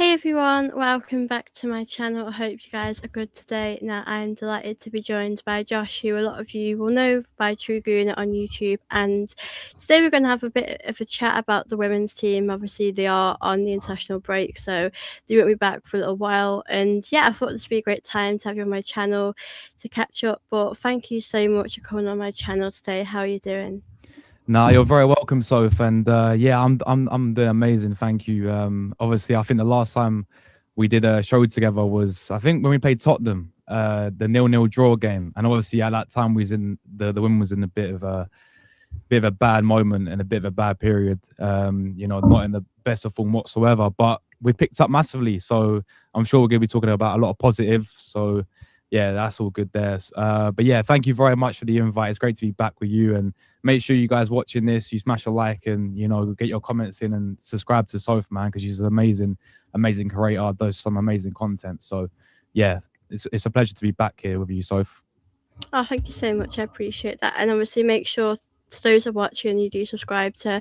Hey everyone, welcome back to my channel. I hope you guys are good today. Now, I'm delighted to be joined by Josh, who a lot of you will know by Gooner on YouTube. And today we're going to have a bit of a chat about the women's team. Obviously, they are on the international break, so they won't be back for a little while. And yeah, I thought this would be a great time to have you on my channel to catch up. But thank you so much for coming on my channel today. How are you doing? No, you're very welcome, Soph. And yeah, I'm doing amazing. Thank you. Obviously, I think the last time we did a show together was I think when we played Tottenham, the 0-0 draw game. And obviously at that time we was in the women was in a bit of a bad moment and a bit of a bad period. Not in the best of form whatsoever. But we picked up massively. So I'm sure we're gonna be talking about a lot of positive. So yeah, that's all good there. But yeah, thank you very much for the invite. It's great to be back with you. And make sure you guys watching this, you smash a like and get your comments in and subscribe to Soph, man, because she's an amazing creator, does some amazing content. So yeah, it's a pleasure to be back here with you, Soph. Oh, thank you so much. I appreciate that. And obviously, make sure to those who are watching, you do subscribe to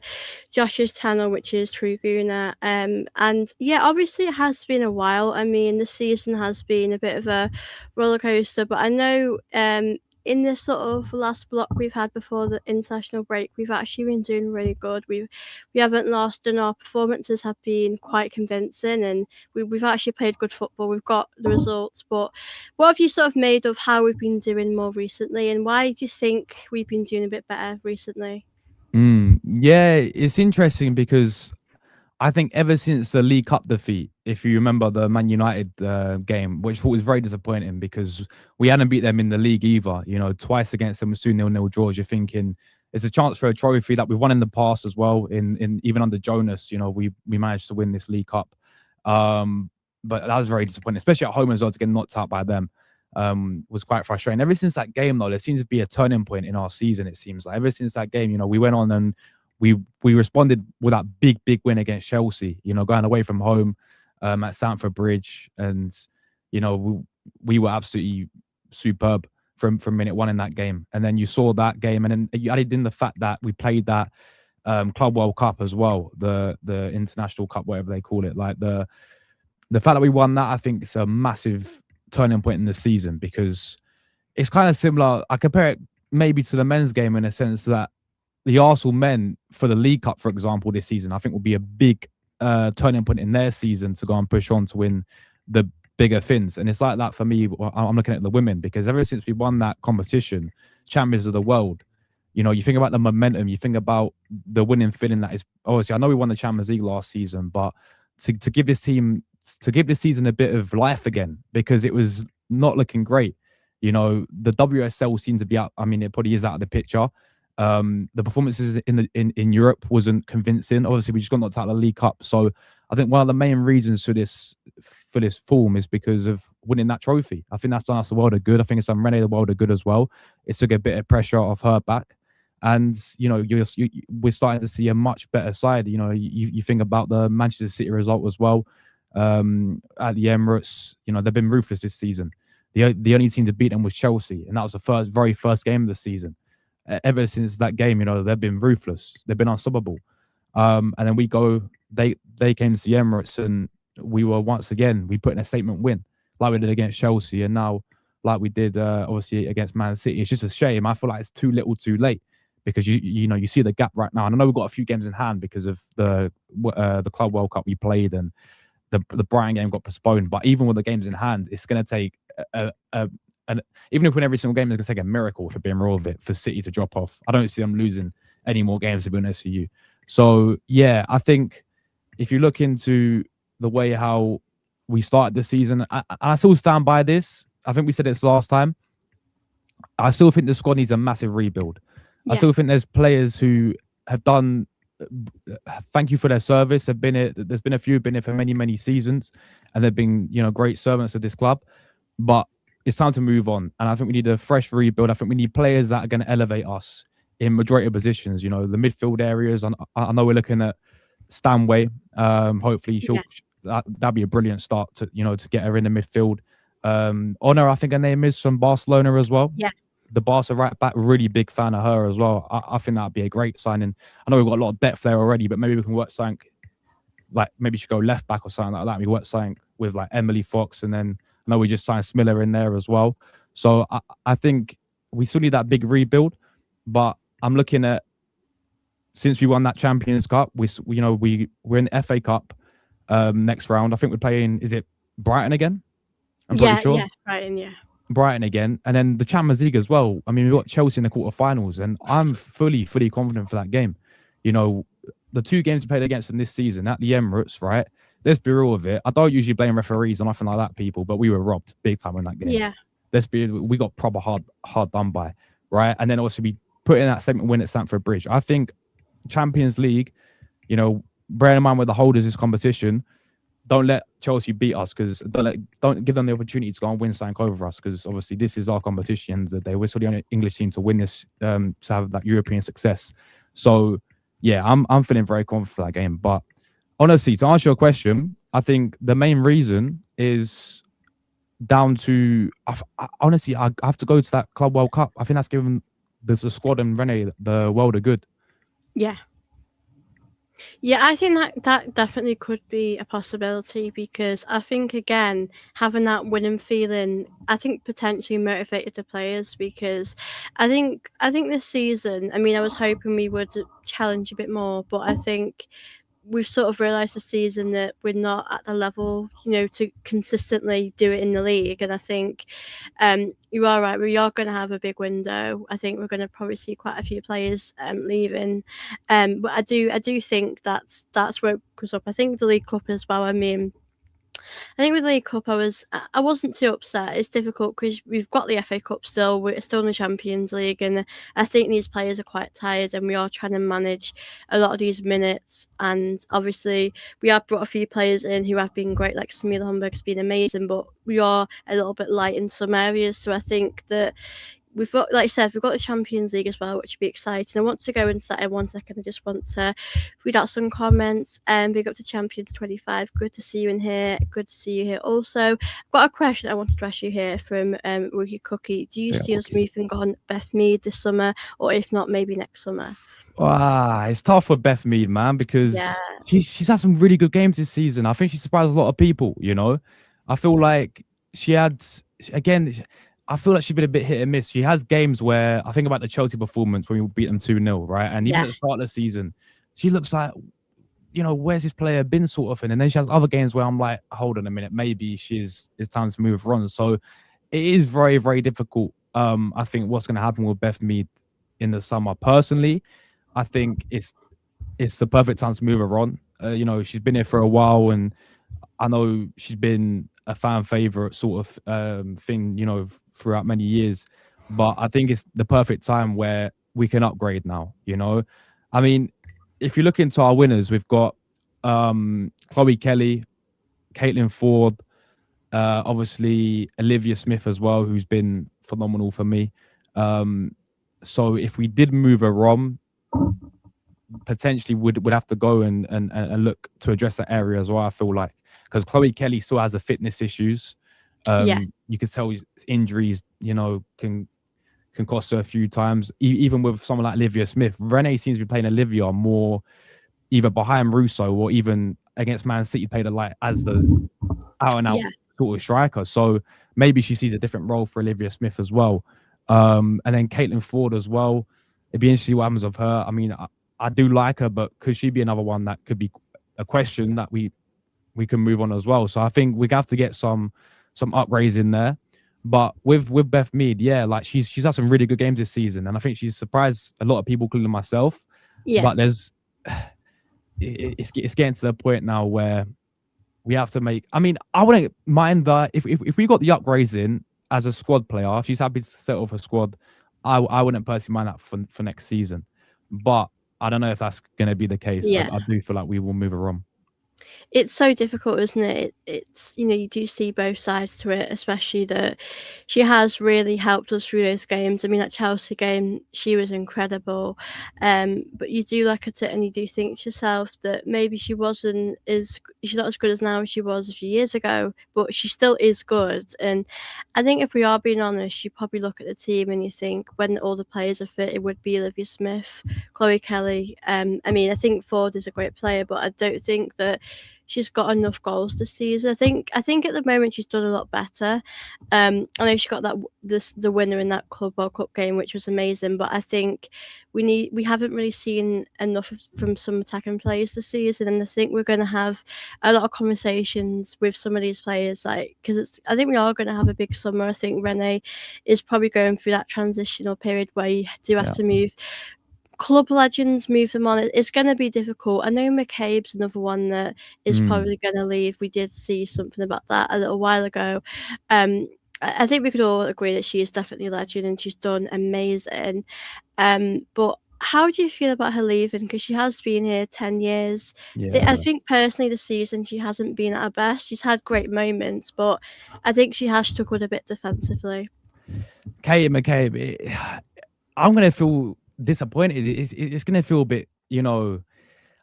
Josh's channel, which is True Gooner. And yeah, obviously, it has been a while. I mean, the season has been a bit of a roller coaster, but I know in this sort of last block we've had before the international break, we've actually been doing really good. We haven't lost, and our performances have been quite convincing, and we've actually played good football. We've got the results, but what have you sort of made of how we've been doing more recently, and why do you think we've been doing a bit better recently? Yeah, it's interesting because I think ever since the League Cup defeat, if you remember the Man United game, which I thought was very disappointing because we hadn't beat them in the league either. Twice against them was 2-0 draws. You're thinking it's a chance for a trophy that we've won in the past as well. In even under Jonas, we managed to win this League Cup. But that was very disappointing, especially at home as well, to get knocked out by them. Was quite frustrating. Ever since that game, though, there seems to be a turning point in our season. It seems like ever since that game, we went on and we responded with that big win against Chelsea. Going away from home at Stamford Bridge, and we were absolutely superb from minute one in that game. And then you saw that game, and then you added in the fact that we played that Club World Cup as well, the International Cup, whatever they call it. Like the fact that we won that, I think it's a massive turning point in the season because it's kind of similar. I compare it maybe to the men's game in a sense that the Arsenal men for the League Cup, for example, this season, I think will be a big turning point in their season to go and push on to win the bigger things. And it's like that for me. I'm looking at the women because ever since we won that competition, champions of the world, you think about the momentum, you think about the winning feeling that is obviously. I know we won the Champions League last season, but to give this season a bit of life again because it was not looking great. The WSL seemed to be out. I mean, it probably is out of the picture. The performances in Europe wasn't convincing. Obviously, we just got knocked out of the League Cup. So I think one of the main reasons for this form is because of winning that trophy. I think that's done us the world of good. I think it's done Renee the world of good as well. It took a bit of pressure off her back. And, we're starting to see a much better side. You think about the Manchester City result as well at the Emirates. They've been ruthless this season. The only team to beat them was Chelsea. And that was the very first game of the season. Ever since that game, they've been ruthless. They've been unstoppable. And then they came to the Emirates and we put in a statement win like we did against Chelsea. And now like we did obviously against Man City. It's just a shame. I feel like it's too little too late because you see the gap right now. And I know we've got a few games in hand because of the Club World Cup we played and the Brighton game got postponed. But even with the games in hand, it's going to take and even if we win every single game, it's going to take a miracle, for being real with it, for City to drop off. I don't see them losing any more games, to be honest with you. So, yeah, I think if you look into the way how we started the season, I still stand by this. I think we said this last time. I still think the squad needs a massive rebuild. Yeah. I still think there's players who have done thank you for their service. There's been a few who've been here for many seasons, and they've been great servants of this club. But it's time to move on, and I think we need a fresh rebuild. I think we need players that are going to elevate us in majority of positions. The midfield areas. I know we're looking at Stanway. Hopefully, that'd be a brilliant start to to get her in the midfield. Honor, I think her name is, from Barcelona as well. Yeah. The Barca right back, really big fan of her as well. I think that'd be a great signing. I know we've got a lot of depth there already, but maybe we can work something like maybe she should go left back or something like that. We work something with like Emily Fox, and then I know we just signed Smiller in there as well. So I think we still need that big rebuild, but I'm looking at since we won that Champions Cup, we're in the FA Cup next round. I think we're playing. Is it Brighton again? I'm pretty Yeah, sure. yeah, right, and yeah. Brighton again, and then the Champions League as well. I mean, we've got Chelsea in the quarterfinals, and I'm fully confident for that game. You know, the two games we played against them this season at the Emirates, right? Let's be real with it. I don't usually blame referees or nothing like that, people, but we were robbed big time in that game. Yeah. We got proper hard done by, right? And then also we put in that second win at Stamford Bridge. I think Champions League, bearing in mind with the holders of this competition, don't let Chelsea beat us because don't give them the opportunity to go and win something over us because obviously this is our competition. That they we're still the only English team to win this to have that European success. So yeah, I'm feeling very confident for that game. But honestly, to answer your question, I think the main reason is down to honestly I have to go to that Club World Cup. I think that's given the squad and Rene the world of good. Yeah. Yeah, I think that definitely could be a possibility because I think again having that winning feeling, I think potentially motivated the players because I think this season, I mean, I was hoping we would challenge a bit more, but I think we've sort of realised this season that we're not at the level, to consistently do it in the league. And I think you are right. We are going to have a big window. I think we're going to probably see quite a few players leaving. But I do think that's where it goes up. I think the League Cup as well. I mean, I think with the League Cup, I wasn't too upset. It's difficult because we've got the FA Cup still. We're still in the Champions League, and I think these players are quite tired, and we are trying to manage a lot of these minutes. And obviously, we have brought a few players in who have been great, like Samira Homburg's been amazing, but we are a little bit light in some areas. So I think that we've got, like I said, we've got the Champions League as well, which would be exciting. I want to go into that in 1 second. I just want to read out some comments. Big up to Champions 25. Good to see you in here. Good to see you here also. I've got a question I wanted to ask you here from Rookie Cookie. Do you Yeah, see us okay. moving on Beth Mead this summer, or if not, maybe next summer? It's tough for Beth Mead, man, Yeah, because she's had some really good games this season. I think she surprised a lot of people. I feel like she had again. I feel like she's been a bit hit and miss. She has games where I think about the Chelsea performance when we beat them 2-0, right? And even yeah, at the start of the season, she looks like, where's this player been sort of thing. And then she has other games where I'm like, hold on a minute, maybe it's time to move on. So it is very, very difficult. I think what's going to happen with Beth Mead in the summer. Personally, I think it's the perfect time to move her on. She's been here for a while, and I know she's been a fan favorite sort of thing, throughout many years. But I think it's the perfect time where we can upgrade now. I mean, if you look into our winners, we've got Chloe Kelly, Caitlin Ford, obviously Olivia Smith as well, who's been phenomenal for me. So if we did move her on, potentially would have to go and look to address that area as well. I feel like because Chloe Kelly still has the fitness issues. yeah, You could tell injuries, can cost her a few times. Even with someone like Olivia Smith, Renee seems to be playing Olivia more either behind Russo or even against Man City played her like as the out and out yeah, sort of striker. So maybe she sees a different role for Olivia Smith as well. And then Caitlin Ford as well. It'd be interesting what happens of her. I mean, I do like her, but could she be another one that could be a question that we can move on as well? So I think we have to get some upgrades in there. But with Beth Mead, yeah, like she's had some really good games this season, and I think she's surprised a lot of people, including myself. yeah, But it's getting to the point now where we have to make. I mean, I wouldn't mind that if we got the upgrades in as a squad player. If she's happy to set off a squad, I wouldn't personally mind that for next season. But I don't know if that's going to be the case. yeah. I do feel like we will move her on. It's so difficult, isn't it? It's you do see both sides to it, especially that she has really helped us through those games. I mean, that Chelsea game, she was incredible. But you do look at it and you do think to yourself that maybe she's not as good as now as she was a few years ago, but she still is good. And I think if we are being honest, you probably look at the team and you think when all the players are fit, it would be Olivia Smith, Chloe Kelly. I mean, I think Ford is a great player, but I don't think that she's got enough goals this season. I think at the moment she's done a lot better. I know she got the winner in that Club World Cup game, which was amazing. But I think we haven't really seen enough from some attacking players this season, and I think we're going to have a lot of conversations with some of these players, like because I think we are going to have a big summer. I think Renee is probably going through that transitional period where you do have Yeah. to move club legends, move them on. It's going to be difficult. I know McCabe's another one that is Mm. probably going to leave. We did see something about that a little while ago. Um, I think we could all agree that she is definitely a legend and she's done amazing. But how do you feel about her leaving? Because she has been here 10 years. I Yeah. think personally, this season she hasn't been at her best. She's had great moments, but I think she has struggled a bit defensively. Kate McCabe, I'm gonna feel disappointed. It's gonna feel a bit,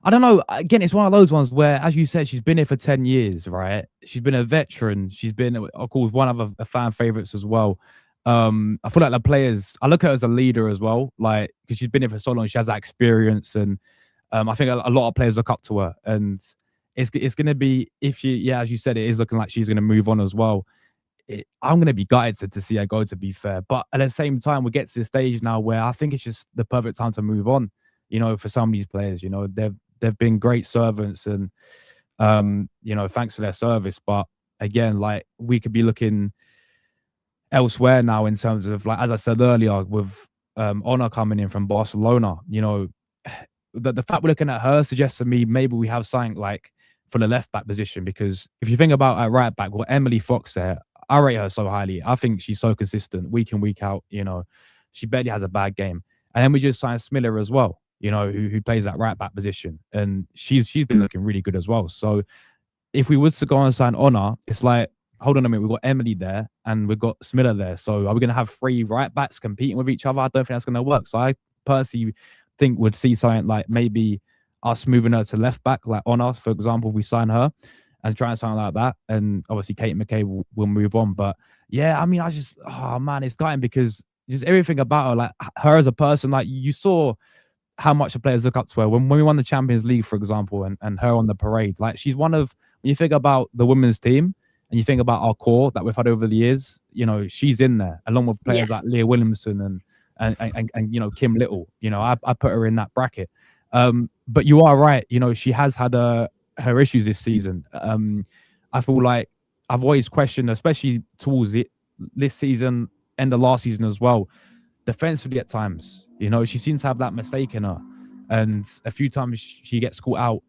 I don't know. Again, it's one of those ones where, as you said, she's been here for 10 years, right? She's been a veteran. She's been, of course, one of the fan favorites as well. I feel like the players, I look at her as a leader as well, like because she's been here for so long. She has that experience, and I think a lot of players look up to her. And it's gonna be if she, yeah, as you said, it is looking like she's gonna move on as well. I'm gonna be gutted to see her go. To be fair, but at the same time, we get to the stage now where I think it's just the perfect time to move on. For some of these players, they've been great servants, and thanks for their service. But again, like we could be looking elsewhere now in terms of, like, as I said earlier, with Honor coming in from Barcelona. The fact we're looking at her suggests to me maybe we have something like for the left back position, because if you think about at right back, well, Emily Fox there, I rate her so highly. I think she's so consistent week in, week out. She barely has a bad game. And then we just signed Smiller as well, who plays that right back position. And she's been looking really good as well. So if we was to go and sign Honor, it's like, hold on a minute, we've got Emily there and we've got Smiller there. So are we going to have three right backs competing with each other? I don't think that's going to work. So I personally think would see something like maybe us moving her to left back, like Honor, for example, we sign her and try and something like that. And obviously Kate McKay will move on. But yeah, I mean, oh man, it's gutting because just everything about her, like her as a person, like you saw how much the players look up to her. When we won the Champions League, for example, and her on the parade, like she's one of, when you think about the women's team and you think about our core that we've had over the years, she's in there along with Yeah. players like Leah Williamson and Kim Little. I put her in that bracket. But you are right. She has had her issues this season. I feel like I've always questioned, especially towards this season and the last season as well, defensively at times. She seems to have that mistake in her, and a few times she gets caught out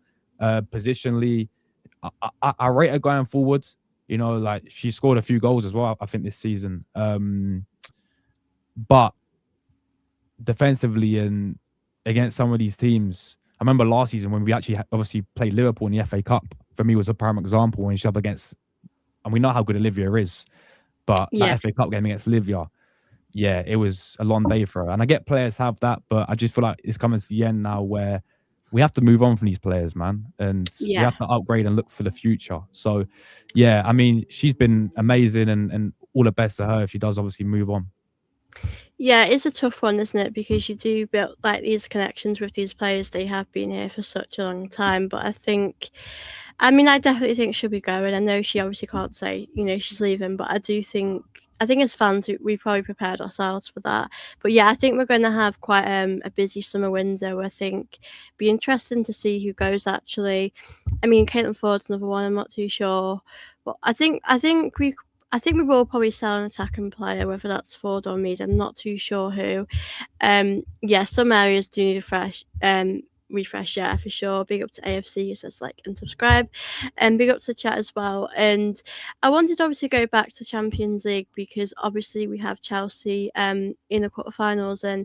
positionally. I rate her going forward. Like she scored a few goals as well, I think, this season. But defensively and against some of these teams, I remember last season when we actually obviously played Liverpool in the FA Cup. For me, was a prime example when she's up against, and we know how good Olivia is, but that Yeah. FA Cup game against Olivia, yeah, it was a long day for her. And I get players have that, but I just feel like it's coming to the end now where we have to move on from these players, man, and we Yeah. have to upgrade and look for the future. So, yeah, I mean, she's been amazing, and all the best to her if she does obviously move on. Yeah, it's a tough one, isn't it? Because you do build like these connections with these players. They have been here for such a long time. But I mean, I definitely think she'll be going. I know she obviously can't say, she's leaving, but I think as fans, we probably prepared ourselves for that. But yeah, I think we're going to have quite a busy summer window. I think be interesting to see who goes actually. I mean, Caitlin Ford's another one. I'm not too sure, but I think we will probably sell an attacking player, whether that's Ford or Mead. I'm not too sure who. Yeah, some areas do need a refresh, yeah, for sure. Big up to AFC who says like and subscribe, and big up to the chat as well. And I wanted to obviously go back to Champions League because obviously we have Chelsea in the quarterfinals, and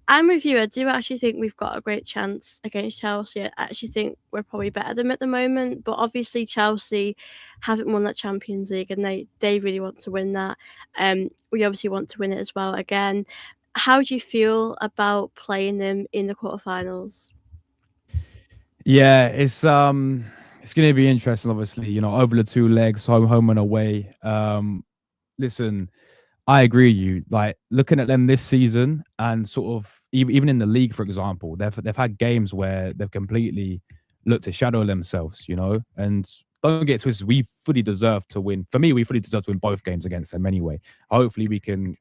I'm with you. I do actually think we've got a great chance against Chelsea. I actually think we're probably better than them at the moment. But obviously Chelsea haven't won that Champions League and they really want to win that. We obviously want to win it as well again. How do you feel about playing them in the quarterfinals? Yeah, it's going to be interesting, obviously, over the two legs, home and away. Listen, I agree with you. Like looking at them this season, and sort of even in the league, for example, they've had games where they've completely look to shadow themselves, and don't get twisted. We fully deserve to win. For me, we fully deserve to win both games against them anyway. Hopefully, we can,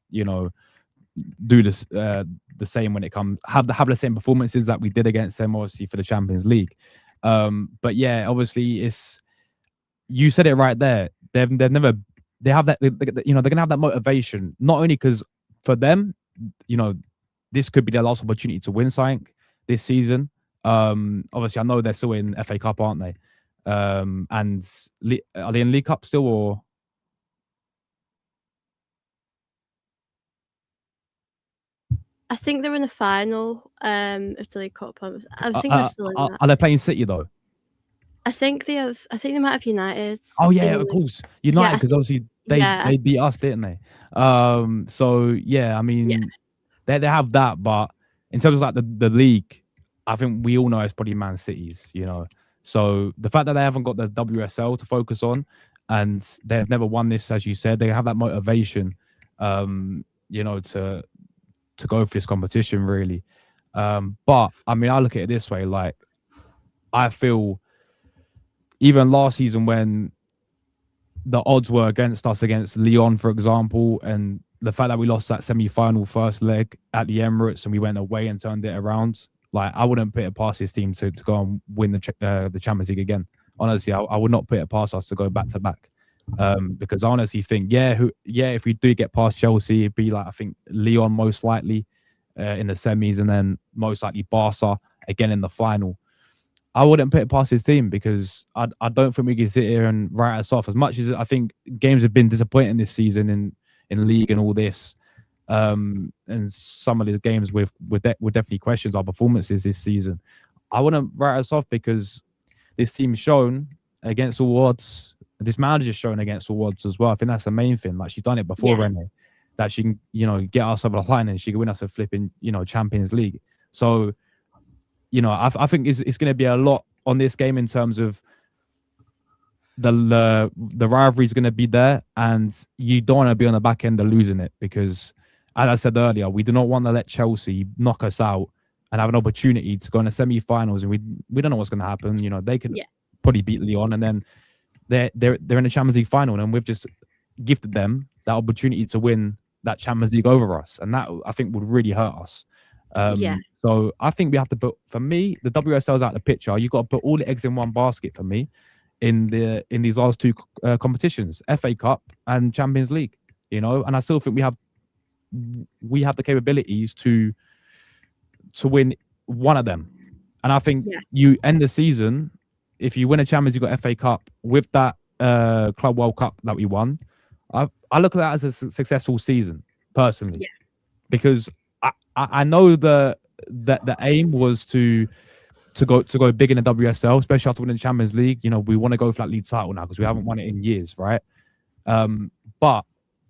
do this the same when it comes have the same performances that we did against them, obviously for the Champions League. But yeah, obviously it's you said it right there. They've never they have that they're gonna have that motivation not only because for them, you know, this could be their last opportunity to win something this season. Obviously, I know they're still in FA Cup, aren't they? And are they in League Cup still, or I think they're in the final of the League Cup. I think they're still in that. are they playing City though? I think they have. I think they might have United Oh in yeah, the of league. course, Yeah, United I because think. obviously they Yeah, they beat us, didn't they? So yeah, I yeah, mean they have that, but in terms of like the league, I think we all know it's probably Man City's, So the fact that they haven't got the WSL to focus on, and they've never won this, as you said, they have that motivation, to go for this competition really. But I mean, I look at it this way, like I feel even last season when the odds were against us against Lyon, for example, and the fact that we lost that semi-final first leg at the Emirates and we went away and turned it around, like I wouldn't put it past this team to go and win the Champions League again. Honestly, I would not put it past us to go back to back. Because I honestly think, if we do get past Chelsea, it'd be like I think Lyon most likely in the semis, and then most likely Barca again in the final. I wouldn't put it past his team because I don't think we can sit here and write us off. As much as I think games have been disappointing this season in league and all this, and some of the games with definitely questions our performances this season. I wouldn't write us off because this team's shown against all odds. This manager's shown against all odds as well. I think that's the main thing. Like she's done it before, yeah, Rene, that she can get us over the line and she can win us a flipping Champions League. So I think it's going to be a lot on this game in terms of the rivalry is going to be there, and you don't want to be on the back end of losing it because, as I said earlier, we do not want to let Chelsea knock us out and have an opportunity to go in the semi-finals, and we don't know what's going to happen. They could yeah, probably beat Lyon, and then they're in the Champions League final, and we've just gifted them that opportunity to win that Champions League over us, and that I think would really hurt us. yeah, So I think we have to put, for me, the WSL's out of the picture. You got to put all the eggs in one basket for me in these last two competitions, FA Cup and Champions League. And I still think we have the capabilities to win one of them. And I think yeah, you end the season if you win a Champions League or FA Cup with that Club World Cup that we won. I look at that as a successful season personally yeah, because I know the aim was to go big in the WSL, especially after winning the Champions League. We want to go for that league title now because we haven't won it in years, right? But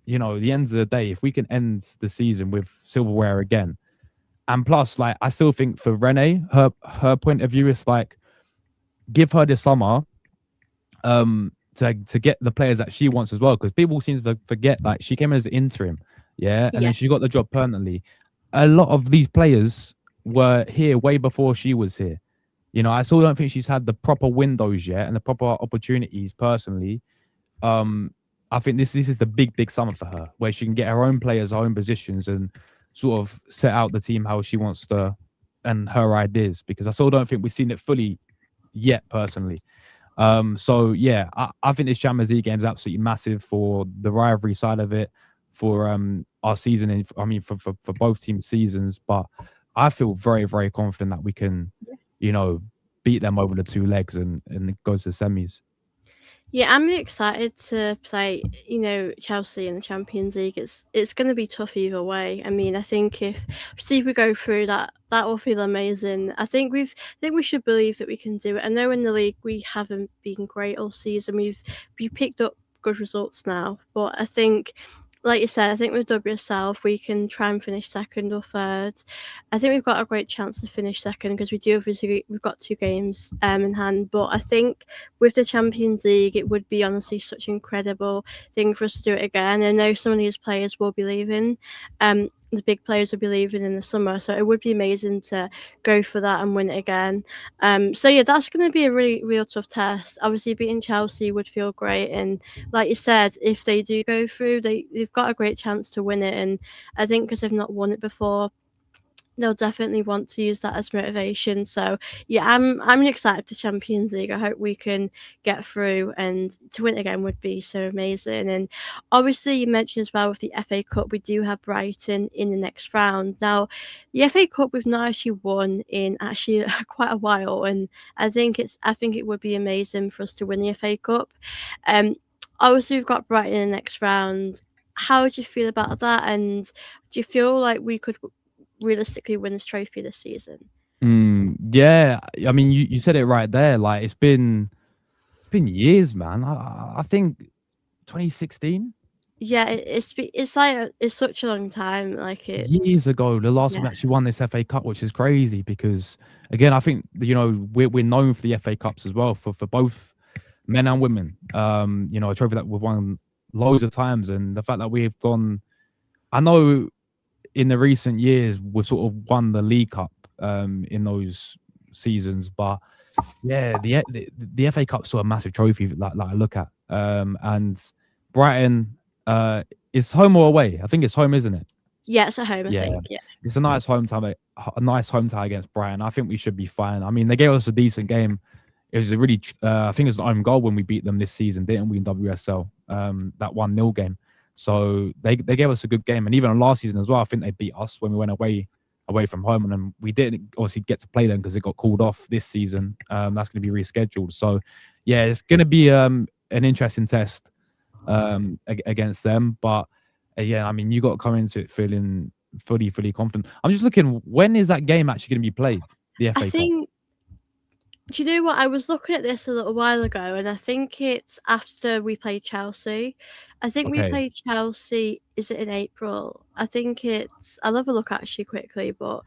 at the end of the day, if we can end the season with silverware again, and plus, like I still think for Renee, her point of view is like give her this summer to get the players that she wants as well, because people seem to forget like she came in as an interim, yeah, and yeah, then she got the job permanently. A lot of these players were here way before she was here. I still don't think she's had the proper windows yet and the proper opportunities personally. I think this is the big summer for her, where she can get her own players, her own positions, and sort of set out the team how she wants to and her ideas. Because I still don't think we've seen it fully yet, personally. So yeah, I think this Champions League game is absolutely massive for the rivalry side of it, for our season. I mean, for both teams' seasons. But I feel very, very confident that we can, beat them over the two legs and go to the semis. yeah. I'm really excited to play, Chelsea in the Champions League. It's going to be tough either way. I mean, I think if we go through that, that will feel amazing. I think we should believe that we can do it. I know in the league we haven't been great all season. We've picked up good results now, but I think, like you said, I think with WSL, if we can try and finish second or third, I think we've got a great chance to finish second because we've got two games in hand. But I think with the Champions League, it would be honestly such an incredible thing for us to do it again. I know some of these players will be leaving the big players will be leaving in the summer, so it would be amazing to go for that and win it again. So yeah, that's going to be a really real tough test. Obviously, beating Chelsea would feel great, and like you said, if they do go through, they've got a great chance to win it. And I think because they've not won it before, they'll definitely want to use that as motivation. So yeah, I'm excited for Champions League. I hope we can get through, and to win again would be so amazing. And obviously you mentioned as well with the FA Cup, we do have Brighton in the next round. Now the FA Cup we've not actually won in actually quite a while, and I think it would be amazing for us to win the FA Cup. Um Obviously we've got Brighton in the next round. How do you feel about that? And do you feel like we could realistically win this trophy this season? Yeah, I mean, you said it right there. Like it's been years, man. I think 2016 Yeah, it's like it's such a long time. Like years it's ago, the last time yeah, we actually won this FA Cup, which is crazy because again, I think we're known for the FA Cups as well for both men and women. A trophy that we've won loads of times, and the fact that we've gone. I know in the recent years we've sort of won the League Cup in those seasons, but yeah, the FA Cup's still a massive trophy like I look at. And Brighton, is home or away? I think it's home, isn't it? yeah. It's at home, I Yeah, think. Yeah, it's a nice home tie against Brighton. I think we should be fine. I mean, they gave us a decent game. It was a really, I think it was an own goal when we beat them this season, didn't we, in WSL? That 1-0 game. So they gave us a good game, and even last season as well. I think they beat us when we went away from home, and then we didn't obviously get to play them because it got called off this season. That's going to be rescheduled. So yeah, it's going to be an interesting test against them. But yeah, I mean, you got to come into it feeling fully confident. I'm just looking, when is that game actually going to be played? The I FA Cup. think. Do you know what? I was looking at this a little while ago, and I think it's after we played Chelsea. I think we Okay. played Chelsea. Is it in April? I think it's. I'll have a look actually quickly, but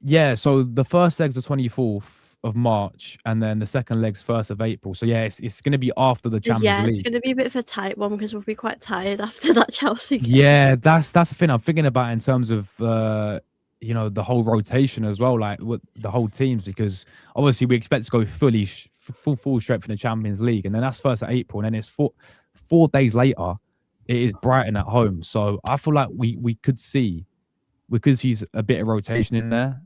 Yeah. So the first leg's the 24th of March, and then the second leg's 1st of April. So yeah, it's going to be after the Champions yeah, it's League. going to be a bit of a tight one because we'll be quite tired after that Chelsea game. Yeah, that's the thing I'm thinking about in terms of the whole rotation as well, like with the whole teams, because obviously we expect to go full strength in the Champions League, and then that's 1st of April, and then it's 4 days later, it is Brighton at home. So I feel like we could see a bit of rotation in there.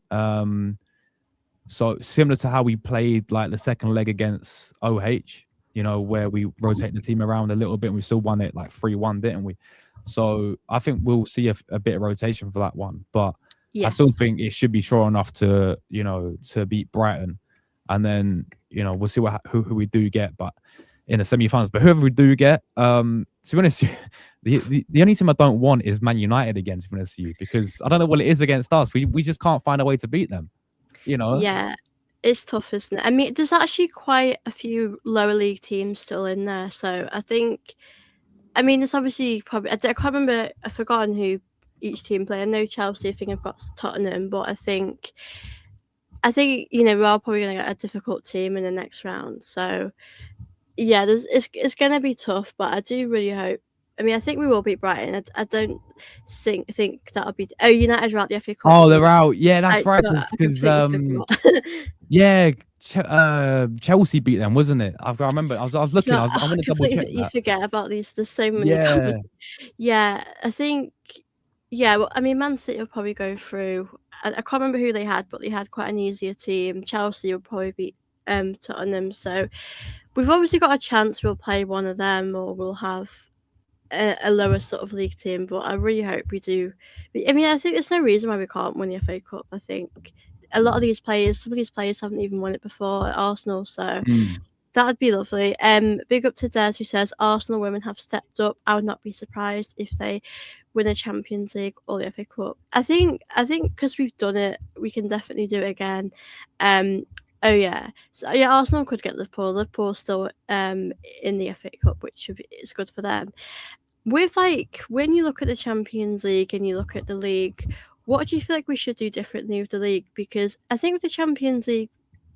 So similar to how we played like the second leg against OH, where we rotate the team around a little bit and we still won it like 3-1, didn't we? So I think we'll see a bit of rotation for that one. But I Yeah. still think it should be sure enough to beat Brighton. And then, we'll see who we do get, but in the semi-finals. But whoever we do get, to be honest, the only team I don't want is Man United again, to be honest with you, because I don't know what it is against us. We just can't find a way to beat them, you know? Yeah, it's tough, isn't it? I mean, there's actually quite a few lower league teams still in there, so I think. I mean, it's obviously probably. I can't remember. I've forgotten who each team play. I know Chelsea. I think I've got Tottenham, but I think we are probably going to get a difficult team in the next round. So yeah, it's going to be tough, but I do really hope. I mean, I think we will beat Brighton. I don't think that'll be. Oh, United are out the FA Cup, Oh, so they're out. Yeah, that's right. I Because completely forgot. yeah, Chelsea beat them, wasn't it? I remember. I was Do you looking. know, I want to double check you that. forget about these. There's so many Yeah. Yeah, I think. Yeah, well, I mean, Man City will probably go through. I can't remember who they had, but they had quite an easier team. Chelsea will probably beat Tottenham. So we've obviously got a chance. We'll play one of them, or we'll have a lower sort of league team. But I really hope we do. I mean, I think there's no reason why we can't win the FA Cup. I think a lot of these players, some of these players haven't even won it before at Arsenal. So Mm. that'd be lovely. Big up to Des who says Arsenal women have stepped up. I would not be surprised if they win a Champions League or the FA Cup. I think because we've done it, we can definitely do it again. Um, oh yeah, so yeah, Arsenal could get Liverpool. Liverpool still in the FA Cup, which should be it's good for them. With like when you look at the Champions League and you look at the league, what do you feel like we should do differently with the league? Because I think with the Champions League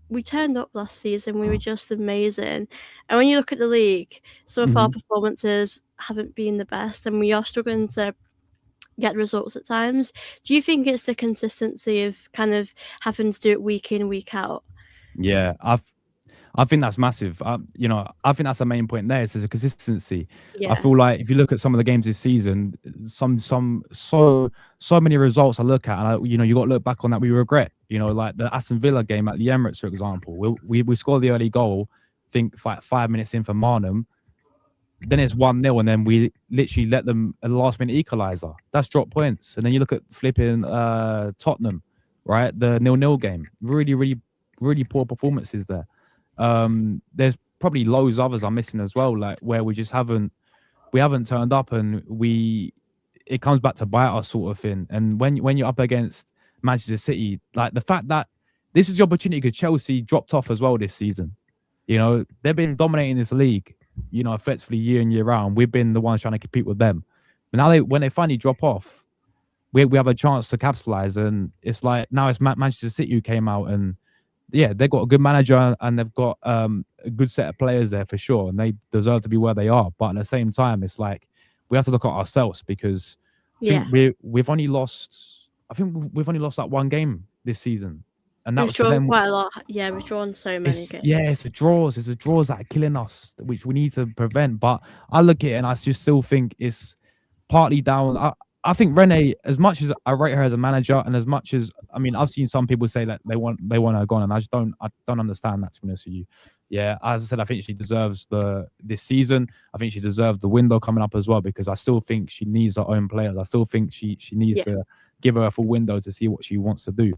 we turned up last season. We were just amazing. And when you look at the league, some of our Hmm. performances haven't been the best, and we are struggling to get results at times. Do you think it's the consistency of kind of having to do it week in, week out? Yeah, I think that's massive. I think that's the main point there. Is a consistency. I Yeah. feel like if you look at some of the games this season, so many results I look at, and you got to look back on that we regret. Like the Aston Villa game at the Emirates, for example. We scored the early goal. I think like 5 minutes in for Marnham. Then it's 1-0, and then we literally let them a last minute equaliser. That's drop points. And then you look at flipping Tottenham, right? The 0-0 game. Really, really, really poor performances there. There's probably loads others I'm missing as well, like where we haven't turned up, and it comes back to bite us sort of thing. And when you're up against Manchester City, like the fact that this is the opportunity because Chelsea dropped off as well this season. They've been dominating this league, effectively year in year out. And we've been the ones trying to compete with them. But now when they finally drop off, we have a chance to capitalize. And it's like now it's Manchester City who came out, and yeah, they've got a good manager and they've got a good set of players there for sure, and they deserve to be where they are. But at the same time, it's like we have to look at ourselves because I Yeah. think we've only lost. I think we've only lost that one game this season, and that We've was to drawn them. quite a lot. Yeah, we've drawn so many It's games. the draws. It's the draws that are killing us, which we need to prevent. But I look at it and I just still think it's partly down. I think Rene, as much as I rate her as a manager, and as much as I've seen some people say that they want her gone, and I don't understand that, to be honest with you. Yeah, as I said, I think she deserves this season. I think she deserves the window coming up as well, because I still think she needs her own players. I still think she needs Yeah. to give her a full window to see what she wants to do.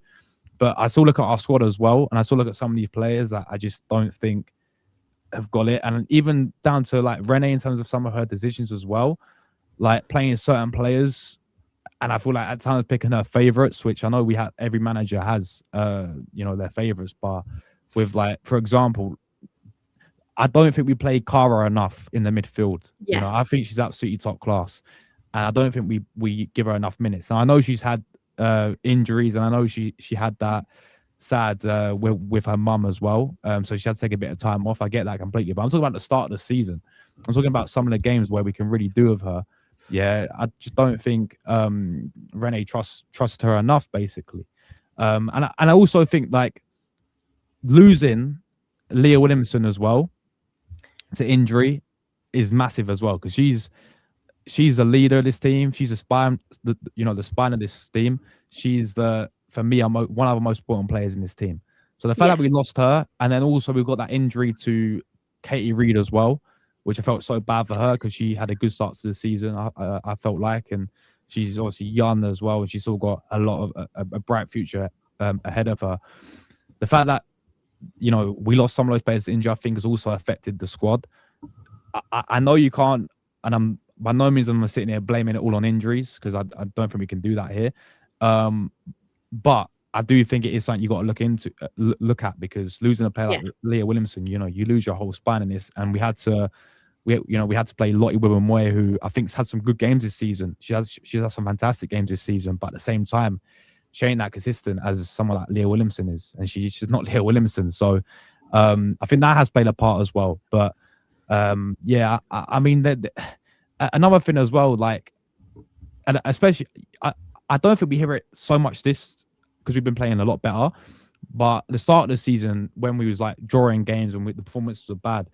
But I still look at our squad as well, and I still look at some of these players that I just don't think have got it. And even down to like Rene in terms of some of her decisions as well, like playing certain players. And I feel like at times picking her favorites, which I know every manager has, their favorites. But with like, for example, I don't think we play Kara enough in the midfield. Yeah. I think she's absolutely top class, and I don't think we give her enough minutes. And I know she's had injuries, and I know she had that sad with her mum as well. So she had to take a bit of time off. I get that completely. But I'm talking about the start of the season. I'm talking about some of the games where we can really do with her. Yeah, I just don't think Rene trusts her enough, basically. And I also think like losing Leah Williamson as well to injury is massive as well, because she's a leader of this team. She's a spine, the spine of this team. She's for me, one of the most important players in this team. So the fact Yeah. that we lost her, and then also we've got that injury to Katie Reid as well, which I felt so bad for her because she had a good start to the season. I felt like, and she's obviously young as well, and she's still got a lot of a bright future ahead of her. The fact that we lost some of those players to injury, I think, has also affected the squad. I know you can't, and I'm by no means I'm sitting here blaming it all on injuries, because I don't think we can do that here. But I do think it is something you got to look at, because losing a player Yeah. like Leah Williamson, you lose your whole spine in this, and we had to play Lottie Wibben-Moy, who I think's had some good games this season. She's had some fantastic games this season, but at the same time, she ain't that consistent as someone like Leah Williamson is, and she's not Leah Williamson. So I think that has played a part as well. But yeah, I mean, another thing as well, like, and especially, I don't think we hear it so much this, because we've been playing a lot better. But the start of the season, when we was like drawing games and the performances were bad,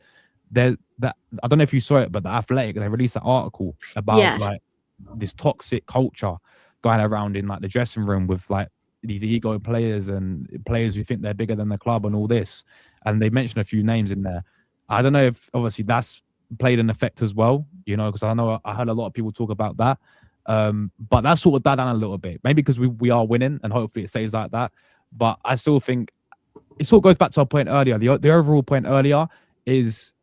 that I don't know if you saw it, but the Athletic, they released an article about Yeah. like this toxic culture going around in like the dressing room, with like these ego players and players who think they're bigger than the club and all this. And they mentioned a few names in there. I don't know if obviously that's played an effect as well, because I know I heard a lot of people talk about that. But that sort of died down a little bit, maybe because we are winning, and hopefully it stays like that. But I still think it sort of goes back to our point earlier. The overall point earlier is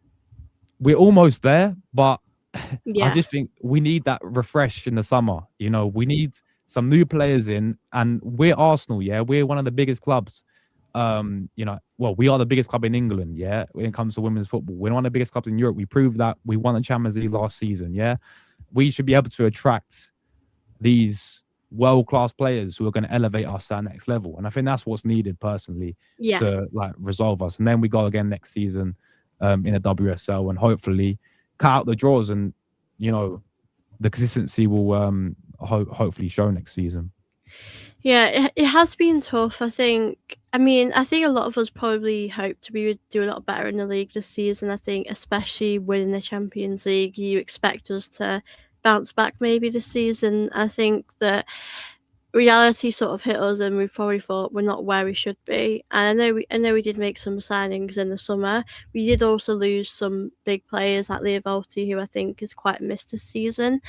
we're almost there, but I Yeah. just think we need that refresh in the summer. We need some new players in, and we're Arsenal, yeah. We're one of the biggest clubs. Well, we are the biggest club in England, yeah, when it comes to women's football. We're one of the biggest clubs in Europe. We proved that. We won the Champions League last season, yeah. We should be able to attract these world-class players who are going to elevate us to that next level. And I think that's what's needed personally Yeah. to like resolve us. And then we go again next season in the WSL, and hopefully cut out the draws, and the consistency will hopefully show next season. Yeah, it has been tough. I think. I mean, I think a lot of us probably hoped we would do a lot better in the league this season. I think, especially winning the Champions League, you expect us to bounce back maybe this season. I think that reality sort of hit us, and we probably thought we're not where we should be. And I know we did make some signings in the summer. We did also lose some big players like Leo Volti, who I think is quite missed this season.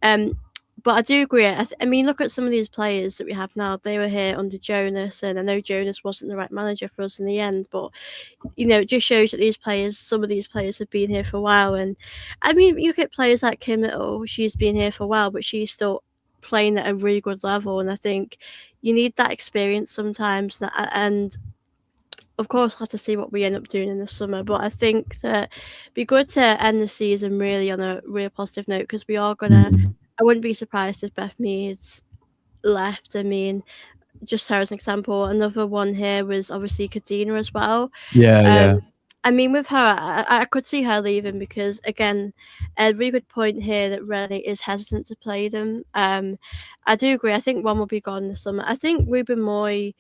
Um, but I do agree. I mean, look at some of these players that we have now. They were here under Jonas, and I know Jonas wasn't the right manager for us in the end. But it just shows that some of these players have been here for a while. And I mean, you get players like Kim Little. She's been here for a while, but she's still playing at a really good level. And I think you need that experience sometimes. And of course, we'll have to see what we end up doing in the summer. But I think that it'd be good to end the season really on a real positive note, because we are gonna. Mm. I wouldn't be surprised if Beth Mead's left. I mean, just her as an example. Another one here was obviously Kadena as well. Yeah, Um, yeah, I mean, with her, I could see her leaving because, again, a really good point here that Rennie is hesitant to play them. I do agree. I think one will be gone this summer. I think Ruben Moy.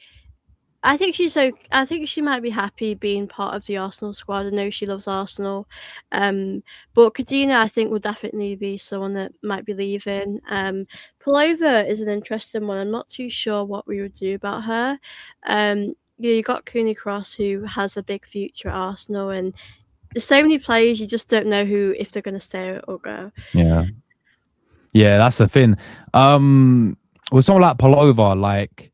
I think she's so. I think she might be happy being part of the Arsenal squad. I know she loves Arsenal, but Kadena, I think, will definitely be someone that might be leaving. Palova is an interesting one. I'm not too sure what we would do about her. You got Cooney Cross, who has a big future at Arsenal, and there's so many players you just don't know who if they're going to stay or go. yeah, yeah. That's the thing. Um, with someone like Palova, like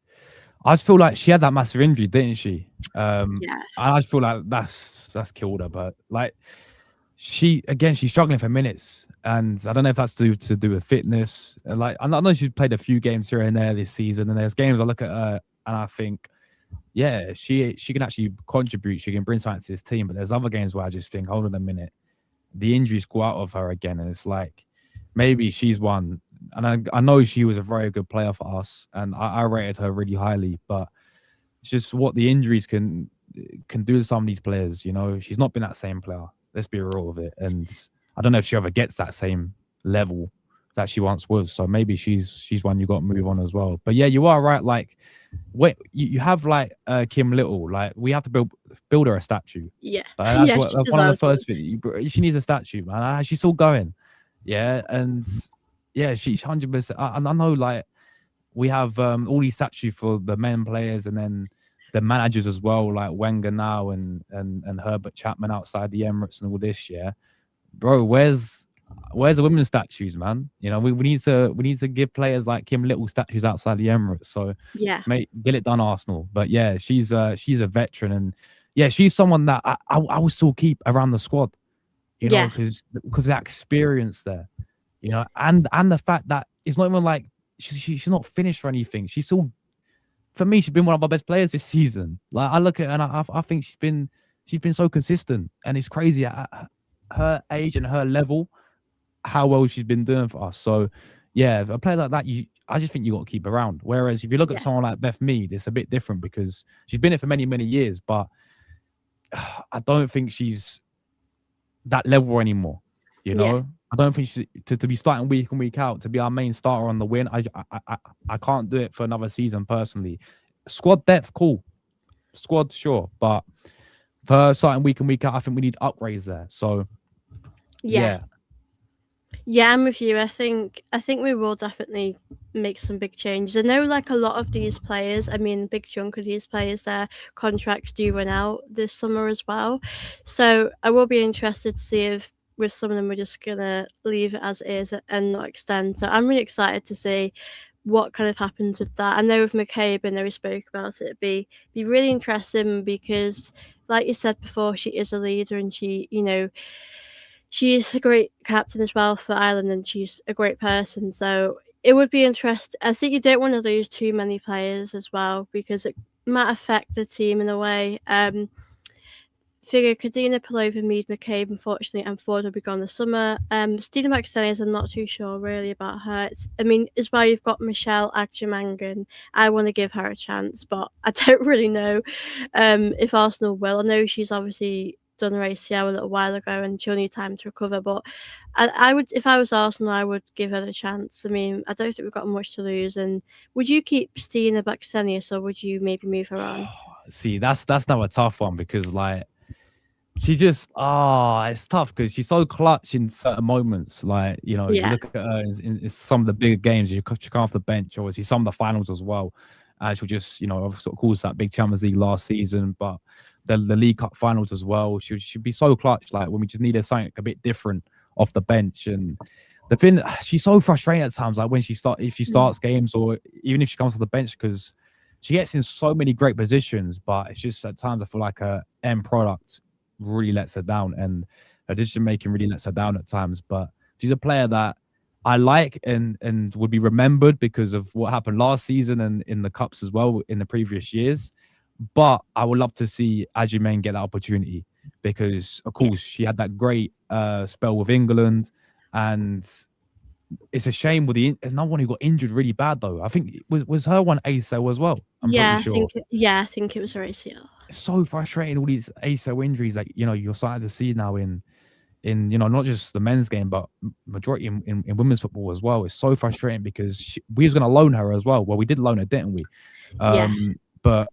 I just feel like she had that massive injury, didn't she? Yeah, I just feel like that's killed her. But like she's struggling for minutes, and I don't know if that's to do with fitness. Like I know she's played a few games here and there this season, and there's games I look at her and I think, yeah, she can actually contribute. She can bring something to this team. But there's other games where I just think, hold on a minute, the injuries go out of her again, and it's like maybe she's one. And I know she was a very good player for us, and I rated her really highly. But it's just what the injuries can do to some of these players. She's not been that same player. Let's be real with it. And I don't know if she ever gets that same level that she once was. So maybe she's one you got to move on as well. But yeah, you are right. Like, wait, you have like Kim Little. Like, we have to build her a statue. yeah, Like, yeah. She that's one of the deserves one. first things. She needs a statue, man. She's still going. Yeah, and yeah, she's 100%. And I know, like, we have all these statues for the men players, and then the managers as well, like Wenger now and Herbert Chapman outside the Emirates and all this. Yeah, bro, where's the women's statues, man? We need to give players like Kim Little statues outside the Emirates. So, Yeah, mate, get it done, Arsenal. But yeah, she's a veteran, and yeah, she's someone that I will still keep around the squad. yeah, Because that experience there, and the fact that it's not even like she's not finished or anything. She's still, for me, she's been one of our best players this season. Like I look at her and I think she's been so consistent, and it's crazy at her age and her level how well she's been doing for us. So yeah, a player like that, I just think you got to keep around. Whereas if you look at yeah, someone like Beth Mead, it's a bit different because she's been it for many years, but I don't think she's that level anymore. You yeah, know, I don't think she's to be starting week in week out to be our main starter on the win. I can't do it for another season personally. Squad depth, cool. Squad, sure, but for her starting week in week out, I think we need upgrades there. So yeah. yeah, Yeah, I'm with you. I think we will definitely make some big changes. I know like a lot of these players, I mean a big chunk of these players, their contracts do run out this summer as well. So I will be interested to see if with some of them we're just gonna leave it as is and not extend. So I'm really excited to see what kind of happens with that. I know with McCabe, I know we spoke about it, it'd be really interesting because like you said before, she is a leader and she's a great captain as well for Ireland, and she's a great person. So it would be interesting. I think you don't want to lose too many players as well because it might affect the team in a way. Figure Kadena, Palova, Mead, McCabe, unfortunately, and Ford will be gone this summer. Stina McStenners, I'm not too sure really about her. I mean, as well, you've got Michelle Agjamangan. I want to give her a chance, but I don't really know if Arsenal will. I know she's obviously done her ACL a little while ago, and she'll need time to recover. But I would, if I was Arsenal, I would give her the chance. I mean, I don't think we've got much to lose. And would you keep Stina Blackstenius, or would you maybe move her on? See, that's now a tough one because like she just it's tough because she's so clutch in certain moments. Like, you know, you Yeah, look at her in some of the bigger games, she come off the bench, or see some of the finals as well. She'll just, you know, sort of cause that big Champions League last season, but the League Cup finals as well. She'd be so clutch, like when we just needed something a bit different off the bench. And the thing, she's so frustrating at times, like when if she mm, starts games or even if she comes to the bench, because she gets in so many great positions, but it's just at times I feel like her end product really lets her down, and her decision making really lets her down at times. But she's a player that I like and would be remembered because of what happened last season and in the cups as well in the previous years. But I would love to see Ajumain get that opportunity because, of yeah, course, she had that great spell with England, and it's a shame with another one who got injured really bad though. I think was her one ACL as well. I'm pretty yeah. sure. I think it was her ACL. It's so frustrating all these ACL injuries that you know you're starting to see now in you know not just the men's game but majority in women's football as well. It's so frustrating because we was going to loan her as well. Well, we did loan her, didn't we? Yeah, But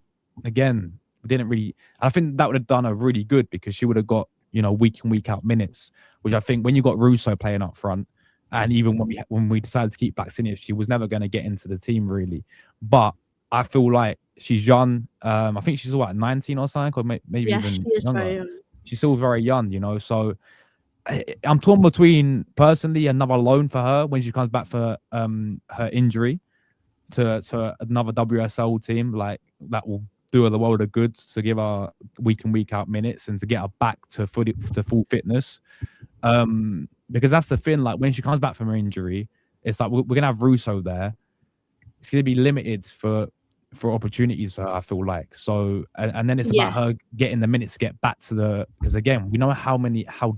again, we didn't really. I think that would have done her really good because she would have got, you know, week in week out minutes, which I think when you got Russo playing up front, and even when we decided to keep Blackstenius, she was never going to get into the team really. But I feel like she's young. I think she's what 19 or something, or maybe yeah. She even is younger. very young. She's still very young, you know. So I'm torn between personally another loan for her when she comes back for her injury to another WSL team like that will do her the world of good to give her week in week out minutes and to get her back to full fitness. Because that's the thing. Like when she comes back from her injury, it's like we're gonna have Russo there. It's gonna be limited for opportunities. I feel like so, and then it's Yeah, about her getting the minutes to get back to the because again we know how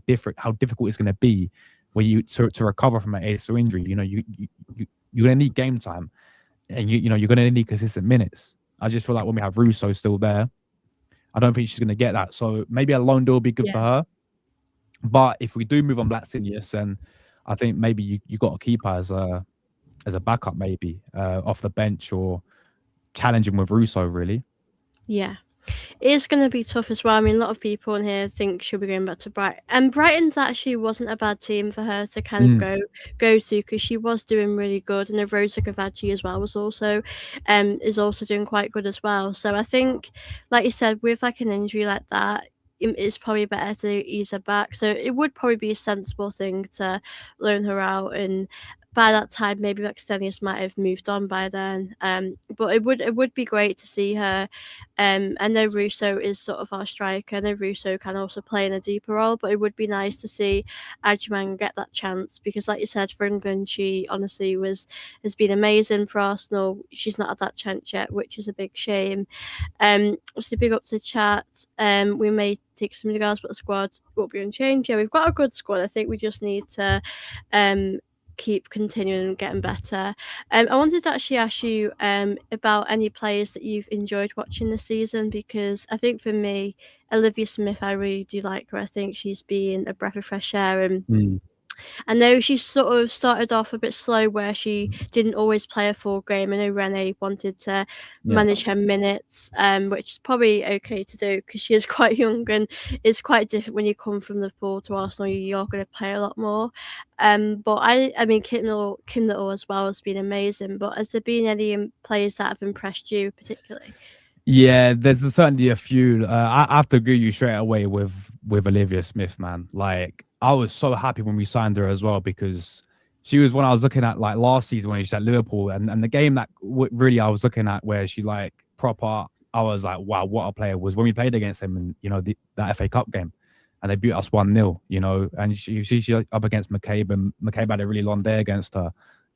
difficult it's gonna be when you to recover from an ACL injury. You know you're gonna need game time and you know you're gonna need consistent minutes. I just feel like when we have Russo still there, I don't think she's gonna get that. So maybe a loan deal will be good yeah, for her. But if we do move on Blackstenius, then I think maybe you got to keep her as a backup, maybe off the bench or challenging with Russo. Really. yeah. It's going to be tough as well. I mean, a lot of people in here think she'll be going back to Brighton, and Brighton's actually wasn't a bad team for her to kind of Mm, go to because she was doing really good, and Rosa Gavaggi as well was also is also doing quite good as well. So I think, like you said, with like an injury like that, it's probably better to ease her back. So it would probably be a sensible thing to loan her out, and by that time maybe Maxenius might have moved on by then. But it would be great to see her. I know Russo is sort of our striker. I know Russo can also play in a deeper role, but it would be nice to see Adjman get that chance because, like you said, for England, she honestly has been amazing for Arsenal. She's not had that chance yet, which is a big shame. Obviously, big up to the chat. We may take some regards, but the squad will be unchanged. Yeah, we've got a good squad. I think we just need to keep continuing and getting better. I wanted to actually ask you about any players that you've enjoyed watching this season because I think for me, Olivia Smith, I really do like her. I think she's been a breath of fresh air and mm, I know she sort of started off a bit slow where she didn't always play a full game. I know Renee wanted to yeah. manage her minutes, which is probably okay to do because she is quite young and it's quite different when you come from Liverpool to Arsenal. You're going to play a lot more. But I mean, Kim Little as well has been amazing. But has there been any players that have impressed you particularly? Yeah, there's certainly a few. I have to agree you straight away with Olivia Smith, man. Like I was so happy when we signed her as well because she was one I was looking at like last season when she was at Liverpool and the game that really I was looking at where she like proper. I was like, wow, what a player was when we played against them in that FA Cup game, and they beat us 1-0. And she up against McCabe and McCabe had a really long day against her.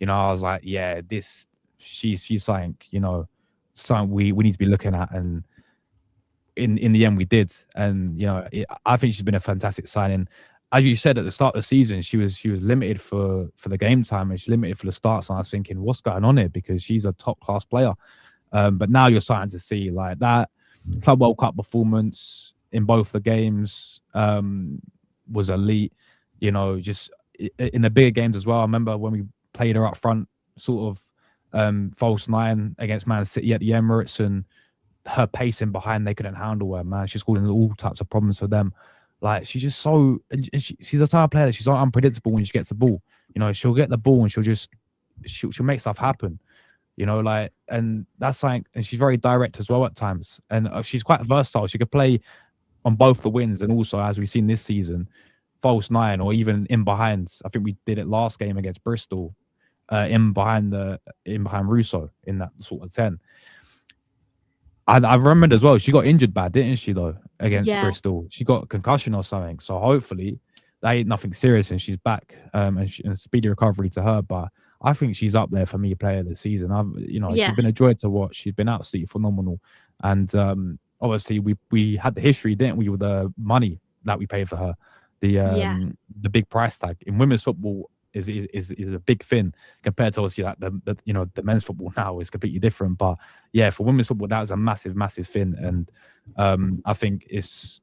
I was like, yeah, she's something something we need to be looking at, and in the end we did. And I think she's been a fantastic signing. As you said at the start of the season, she was limited for the game time and she's limited for the starts. And I was thinking, what's going on here? Because she's a top class player. But now you're starting to see like that Club World Cup performance. in both the games. Was elite. You know, just in the bigger games as well. I remember when we played her up front, sort of false nine against Man City at the Emirates, and her pacing behind, they couldn't handle her, man. She's causing all types of problems for them. Like she's just so, and she's the type of player that she's so unpredictable when she gets the ball. You know, she'll get the ball and she'll make stuff happen. You know, like, and that's like, and she's very direct as well at times, and she's quite versatile. She could play on both the wings, and also as we've seen this season, false nine or even in behind. I think we did it last game against Bristol, in behind Russo in that sort of 10. I remembered as well. She got injured bad, didn't she? Though against Yeah, Bristol, she got a concussion or something. So hopefully, that ain't nothing serious, and she's back. And speedy recovery to her. But I think she's up there for me, player of the season. She's yeah, been a joy to watch. She's been absolutely phenomenal, and obviously we had the history, didn't we, with the money that we paid for her, yeah, the big price tag in women's football. Is a big thing compared to obviously like the men's football now is completely different. But yeah, for women's football, that was a massive thing, and I think it's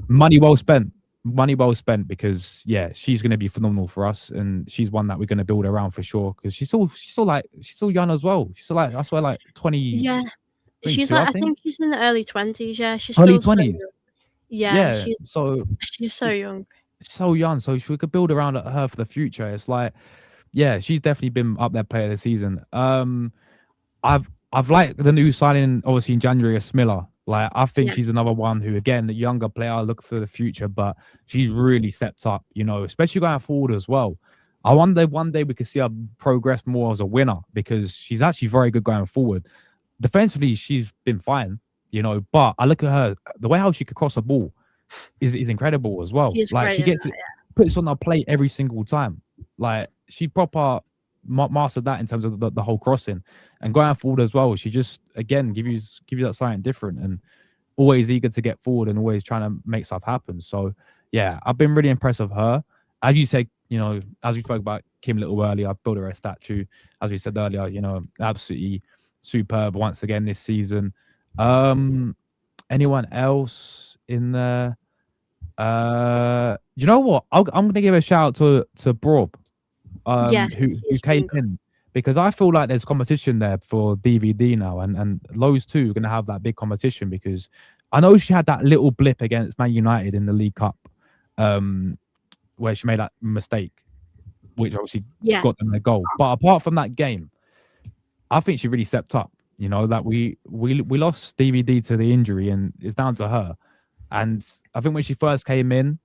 money well spent. Money well spent because yeah, she's going to be phenomenal for us, and she's one that we're going to build around for sure. Because she's still young as well. She's still like I swear like 20, yeah. She's 22, like, I I think, think she's in the early 20s. Yeah, she's early still so 20s. young. Yeah, Yeah, so she's so young. so young. So if we could build around her for the future, it's like yeah, she's definitely been up there player of the season. I've liked the new signing, obviously in January, of Smiller. Like I think Yeah, she's another one who, again, the younger player, look for the future, but she's really stepped up. You know, especially going forward as well. I wonder one day we could see her progress more as a winner because she's actually very good going forward. Defensively, she's been fine, you know, but I look at her, the way how she could cross a ball is incredible as well. she's Like great she at gets it, puts on her plate every single time. Like she proper mastered that in terms of the whole crossing and going forward as well. She just again give you that something different and always eager to get forward and always trying to make stuff happen. So yeah, I've been really impressed with her. As you said, you know, as we spoke about Kim Little earlier, I built her a statue. As we said earlier, you know, absolutely superb once again this season. Um, anyone else in there? You know what? I'm gonna give a shout out to Brob, Yeah, who she's came been good. in because I feel like there's competition there for DVD now, and those two are gonna have that big competition because I know she had that little blip against Man United in the League Cup, um, where she made that mistake, which obviously Yeah, got them their goal. But apart from that game, I think she really stepped up. You know that we lost DVD to the injury, and it's down to her. And I think when she first came in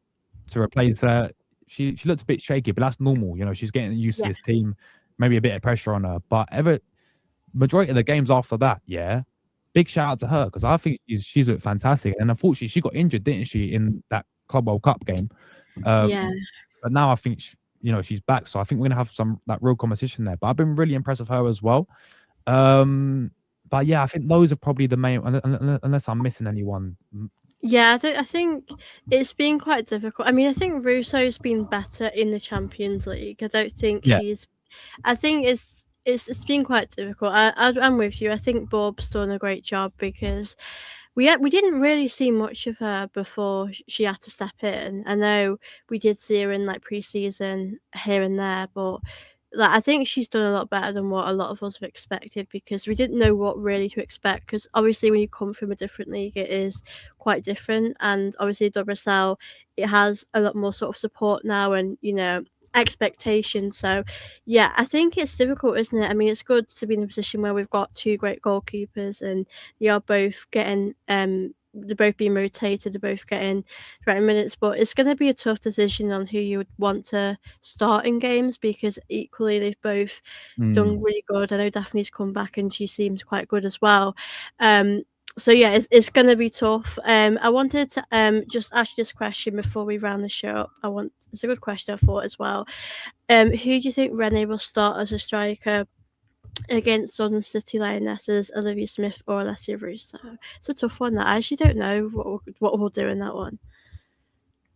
to replace her, she looked a bit shaky, but that's normal. You know, she's getting used to yeah, this team, maybe a bit of pressure on her. But majority of the games after that, yeah, big shout out to her because I think she's looked fantastic. And unfortunately, she got injured, didn't she, in that Club World Cup game? yeah. But now I think she's back, so I think we're gonna have some that real competition there. But I've been really impressed with her as well. Um, but yeah, I think those are probably the main, unless I'm missing anyone. Yeah, I think it's been quite difficult. I mean, I think Russo's been better in the Champions League. I don't think Yeah, she's. I think it's been quite difficult. I'm with you. I think Bob's done a great job because we didn't really see much of her before she had to step in. I know we did see her in like pre-season here and there, but like I think she's done a lot better than what a lot of us have expected because we didn't know what really to expect. Because obviously, when you come from a different league, it is quite different, and obviously, WSL it has a lot more sort of support now, and expectations. So, yeah, I think it's difficult, isn't it? I mean, it's good to be in a position where we've got two great goalkeepers and they are both getting they're both being rotated, they're both getting 20 minutes, but it's going to be a tough decision on who you would want to start in games because equally they've both done mm. really good. I know Daphne's come back and she seems quite good as well. Um, so yeah, it's going to be tough. I wanted to just ask you this question before we round the show up. It's a good question I thought as well. Who do you think Rene will start as a striker against London City Lionesses, Olivia Smith or Alessia Russo? It's a tough one. That I actually don't know what we'll do in that one.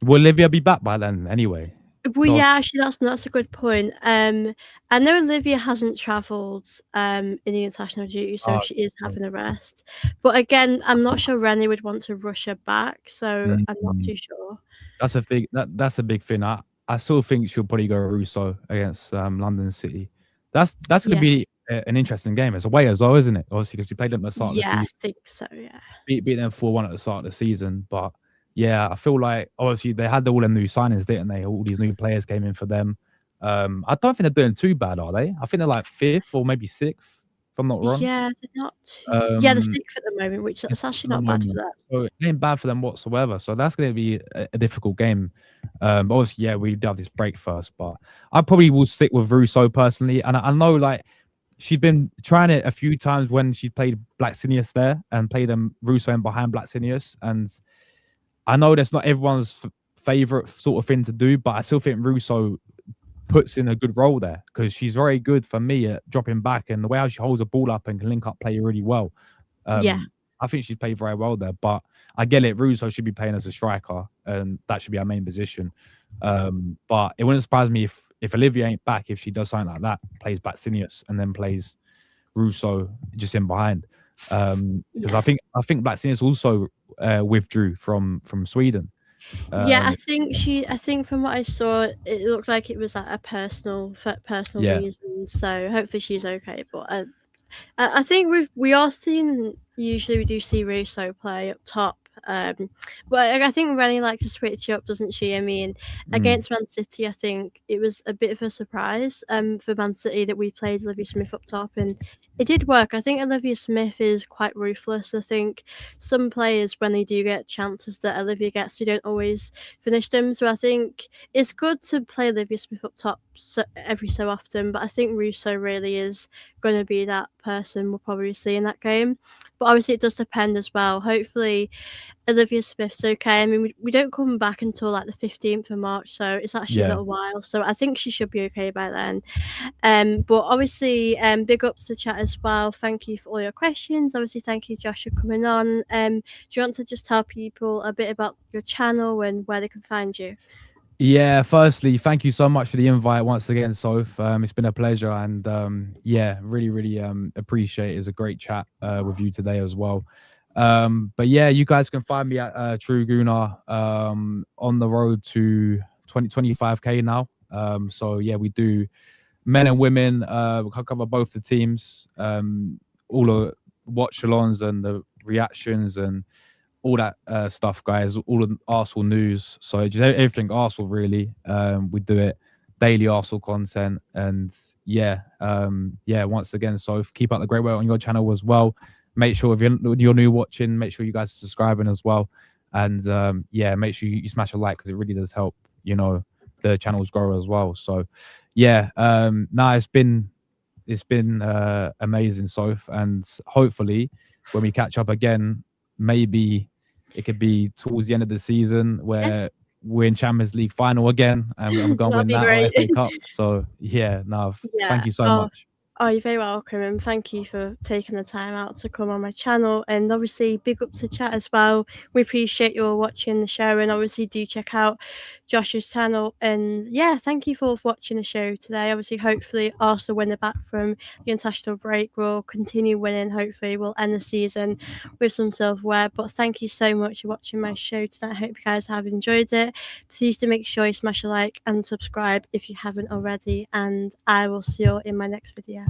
Will Olivia be back by then anyway? Well, Go on. yeah, actually, that's a good point. I know Olivia hasn't travelled in the international duty, so Oh, she is okay. having a rest. But again, I'm not sure Rennie would want to rush her back, so I'm not Mm. too sure. That's a big thing. I still think she'll probably go Russo against London City. That's going to Yeah, be an interesting game. It's away as well, isn't it? Obviously, because we played them at the start of the yeah, I season, think so. Yeah, beat them 4-1 at the start of the season. But yeah, I feel like obviously they had all them new signings, didn't they? All these new players came in for them. I don't think they're doing too bad, are they? I think they're like fifth or maybe sixth, if I'm not wrong. yeah, they're not too. Yeah, they're Um, sixth at the moment, which It's is actually at the not bad for moment. that. So it ain't bad for them whatsoever. So that's going to be a difficult game. But obviously, yeah, we do have this break first. But I probably will stick with Russo personally. And I know like she'd been trying it a few times when she played Black Sinius there and played them Russo and behind Black Sinius. And I know that's not everyone's favorite sort of thing to do, but I still think Russo puts in a good role there because she's very good for me at dropping back and the way how she holds the ball up and can link up play really well. Yeah, I think she's played very well there, but I get it. Russo should be playing as a striker, and that should be our main position. But it wouldn't surprise me if Olivia ain't back, if she does something like that, plays back Sinius and then plays Russo just in behind. Because yeah. I think Black Sinius also withdrew from Sweden. Yeah, Um, I think from what I saw, it looked like it was like a personal for personal yeah, reasons. So hopefully she's okay. But I think we are seeing usually we do see Russo play up top. But I think Rennie likes to switch it up, doesn't she? I mean, mm, against Man City, I think it was a bit of a surprise for Man City that we played Olivia Smith up top, and it did work. I think Olivia Smith is quite ruthless. I think some players, when they do get chances that Olivia gets, they don't always finish them. So I think it's good to play Olivia Smith up top every so often, but I think Russo really is going to be that person we'll probably see in that game. But obviously, it does depend as well. Hopefully, Olivia Smith's okay. I mean, we don't come back until like the 15th of March, so it's actually a yeah. little while. So I think she should be okay by then. But obviously, big ups to chat as well. Thank you for all your questions. Obviously, thank you, Josh, for coming on. Do you want to just tell people a bit about your channel and where they can find you? Yeah, firstly, thank you so much for the invite once again, Soph. It's been a pleasure and yeah, really, really appreciate it. It's a great chat with you today as well. But yeah, you guys can find me at True Gooner on the road to 2025K now. So yeah, we do men and women, we cover both the teams, all the watch alongs and the reactions and all that stuff, guys. All the Arsenal news. So just everything Arsenal, really. We do it daily Arsenal content, and yeah, yeah. Once again, so keep up the great work on your channel as well. Make sure if you're new watching, make sure you guys are subscribing as well, and yeah, make sure you smash a like because it really does help. You know, the channels grow as well. So yeah, nah, it's been amazing, Soph, and hopefully when we catch up again, maybe it could be towards the end of the season Yeah, where we're in Champions League final again and we're going to that'd win be that or great. FA Cup. So yeah, no, thank Yeah. you so Oh, much. oh, you're very welcome, and thank you for taking the time out to come on my channel. And obviously, big up to chat as well. We appreciate your watching the show, and obviously, do check out Josh's channel. And yeah, thank you for watching the show today. Obviously, hopefully, Arsenal when they're back from the international break will continue winning. Hopefully, we'll end the season with some silverware. But thank you so much for watching my show tonight. I hope you guys have enjoyed it. Please do make sure you smash a like and subscribe if you haven't already. And I will see you in my next video.